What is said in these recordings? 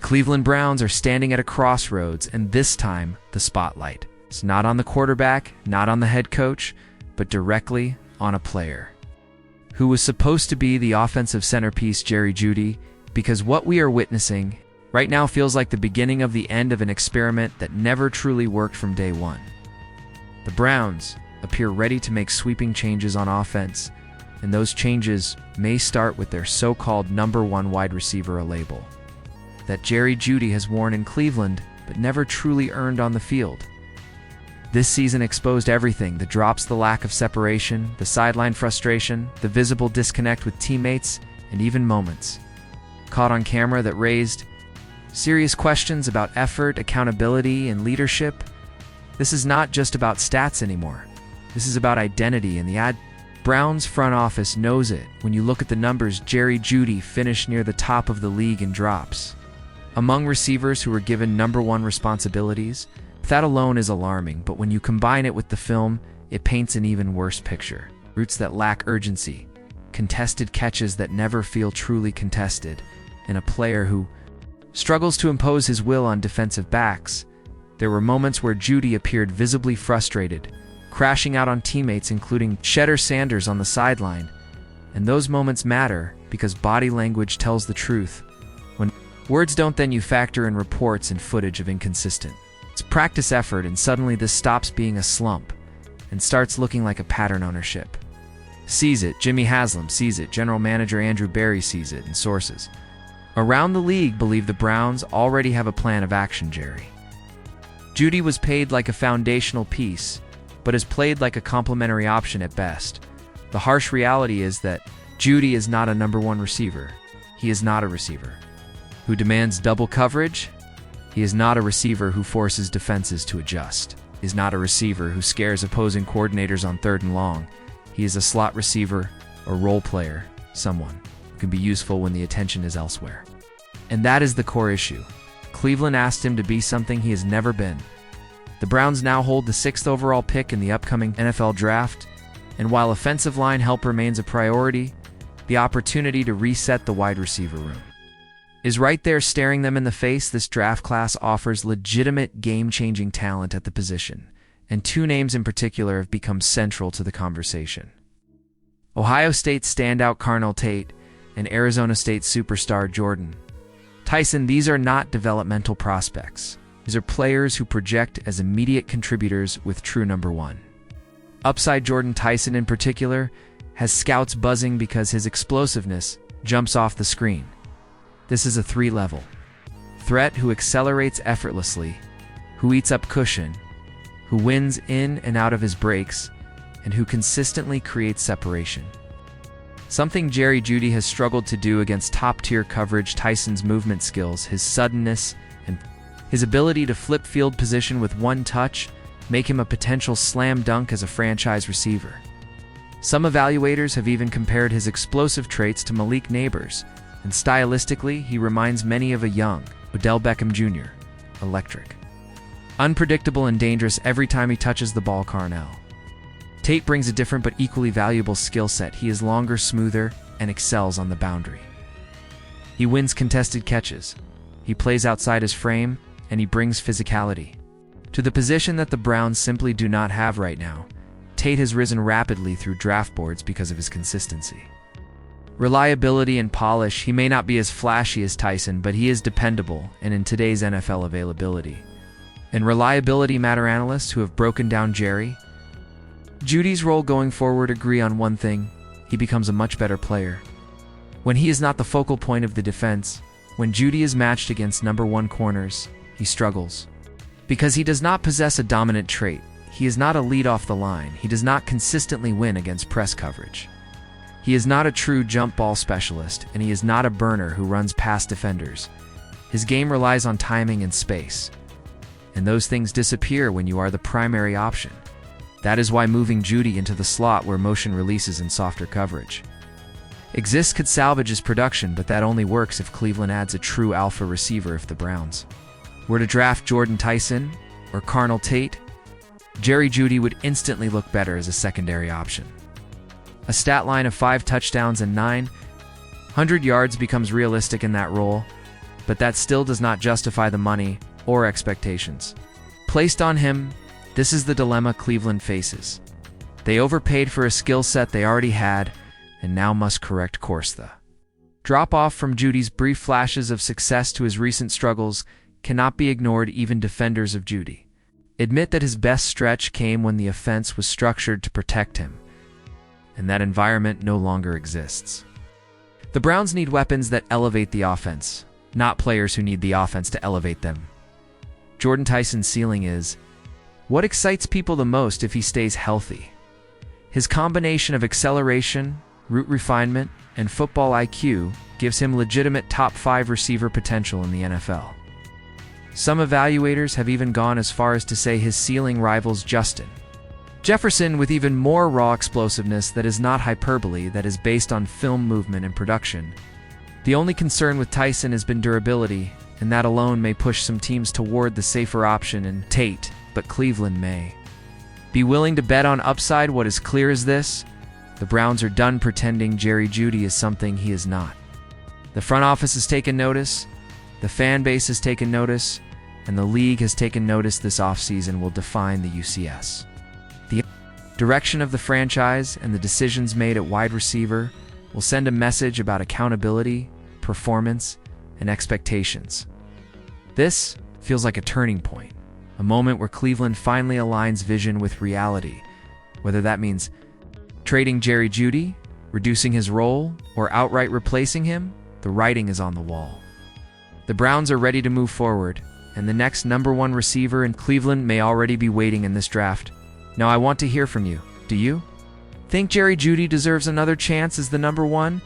Cleveland Browns are standing at a crossroads, and this time, the spotlight is not on the quarterback, not on the head coach, but directly on a player who was supposed to be the offensive centerpiece, Jerry Jeudy, because what we are witnessing right now feels like the beginning of the end of an experiment that never truly worked from day one. The Browns appear ready to make sweeping changes on offense, and those changes may start with their so-called number one wide receiver, a label that Jerry Jeudy has worn in Cleveland but never truly earned on the field. This season exposed everything: the drops, the lack of separation, the sideline frustration, the visible disconnect with teammates, and even moments caught on camera that raised serious questions about effort, accountability, and leadership. This is not just about stats anymore. This is about identity, and the Browns front office knows it. When you look at the numbers, Jerry Jeudy finished near the top of the league in drops among receivers who were given number one responsibilities. That alone is alarming, but when you combine it with the film, it paints an even worse picture. Routes that lack urgency, contested catches that never feel truly contested, and a player who struggles to impose his will on defensive backs. There were moments where Jeudy appeared visibly frustrated, crashing out on teammates, including Shedeur Sanders on the sideline. And those moments matter because body language tells the truth. When words don't, then you factor in reports and footage of inconsistent. It's practice effort, and suddenly this stops being a slump and starts looking like a pattern. Ownership sees it, Jimmy Haslam sees it, general manager Andrew Berry sees it, and sources around the league believe the Browns already have a plan of action. Jerry Jeudy was paid like a foundational piece, but is played like a complementary option at best. The harsh reality is that Jeudy is not a number one receiver. He is not a receiver who demands double coverage. He is not a receiver who forces defenses to adjust. He is not a receiver who scares opposing coordinators on 3rd and long. He is a slot receiver, a role player, someone who can be useful when the attention is elsewhere. And that is the core issue. Cleveland asked him to be something he has never been. The Browns now hold the 6th overall pick in the upcoming NFL draft, and while offensive line help remains a priority, the opportunity to reset the wide receiver room is right there staring them in the face. This draft class offers legitimate game-changing talent at the position, and two names in particular have become central to the conversation: Ohio State standout Carnell Tate and Arizona State superstar Jordan Tyson. These are not developmental prospects. These are players who project as immediate contributors with true number one upside. Jordan Tyson in particular has scouts buzzing because his explosiveness jumps off the screen. This is a 3-level threat who accelerates effortlessly, who eats up cushion, who wins in and out of his breaks, and who consistently creates separation. Something Jerry Jeudy has struggled to do against top-tier coverage. Tyson's movement skills, his suddenness, and his ability to flip field position with one touch make him a potential slam dunk as a franchise receiver. Some evaluators have even compared his explosive traits to Malik Neighbors, and stylistically, he reminds many of a young Odell Beckham Jr. Electric, unpredictable, and dangerous every time he touches the ball. Carnell Tate brings a different but equally valuable skill set. He is longer, smoother, and excels on the boundary. He wins contested catches, he plays outside his frame, and he brings physicality to the position that the Browns simply do not have right now. Tate has risen rapidly through draft boards because of his consistency, reliability, and polish. He may not be as flashy as Tyson, but he is dependable, and in today's NFL, availability and reliability matter. Analysts who have broken down Jerry Jeudy's role going forward agree on one thing: he becomes a much better player when he is not the focal point of the defense. When Jeudy is matched against number one corners, he struggles because he does not possess a dominant trait. He is not a lead off the line. He does not consistently win against press coverage. He is not a true jump ball specialist, and he is not a burner who runs past defenders. His game relies on timing and space, and those things disappear when you are the primary option. That is why moving Jeudy into the slot where motion releases and softer coverage exists could salvage his production, but that only works if Cleveland adds a true alpha receiver. If the Browns were to draft Jordan Tyson or Carnell Tate, Jerry Jeudy would instantly look better as a secondary option. A stat line of 5 touchdowns and 900 yards becomes realistic in that role, but that still does not justify the money or expectations placed on him. This is the dilemma Cleveland faces. They overpaid for a skill set they already had and now must correct course. The drop-off from Jeudy's brief flashes of success to his recent struggles cannot be ignored. Even defenders of Jeudy admit that his best stretch came when the offense was structured to protect him, and that environment no longer exists. The Browns need weapons that elevate the offense, not players who need the offense to elevate them. Jordan Tyson's ceiling is what excites people the most if he stays healthy. His combination of acceleration, route refinement, and football IQ gives him legitimate top 5 receiver potential in the NFL. Some evaluators have even gone as far as to say his ceiling rivals Justin Jefferson, with even more raw explosiveness that is not hyperbole, that is based on film movement and production. The only concern with Tyson has been durability, and that alone may push some teams toward the safer option in Tate, but Cleveland may be willing to bet on upside. What is clear is this: the Browns are done pretending Jerry Jeudy is something he is not. The front office has taken notice, the fan base has taken notice, and the league has taken notice. This offseason will define the UCS. The direction of the franchise and the decisions made at wide receiver will send a message about accountability, performance, and expectations. This feels like a turning point, a moment where Cleveland finally aligns vision with reality, whether that means trading Jerry Jeudy, reducing his role, or outright replacing him. The writing is on the wall. The Browns are ready to move forward, and the next #1 receiver in Cleveland may already be waiting in this draft. Now I want to hear from you. Do you think Jerry Jeudy deserves another chance as the #1?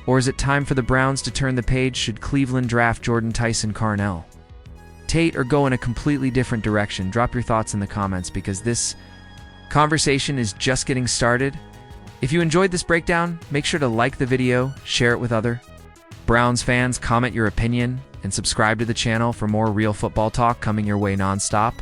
Or is it time for the Browns to turn the page? Should Cleveland draft Jordan Tyson, Carnell Tate, or go in a completely different direction? Drop your thoughts in the comments, because this conversation is just getting started. If you enjoyed this breakdown, make sure to like the video, share it with other Browns fans, comment your opinion, and subscribe to the channel for more real football talk coming your way nonstop.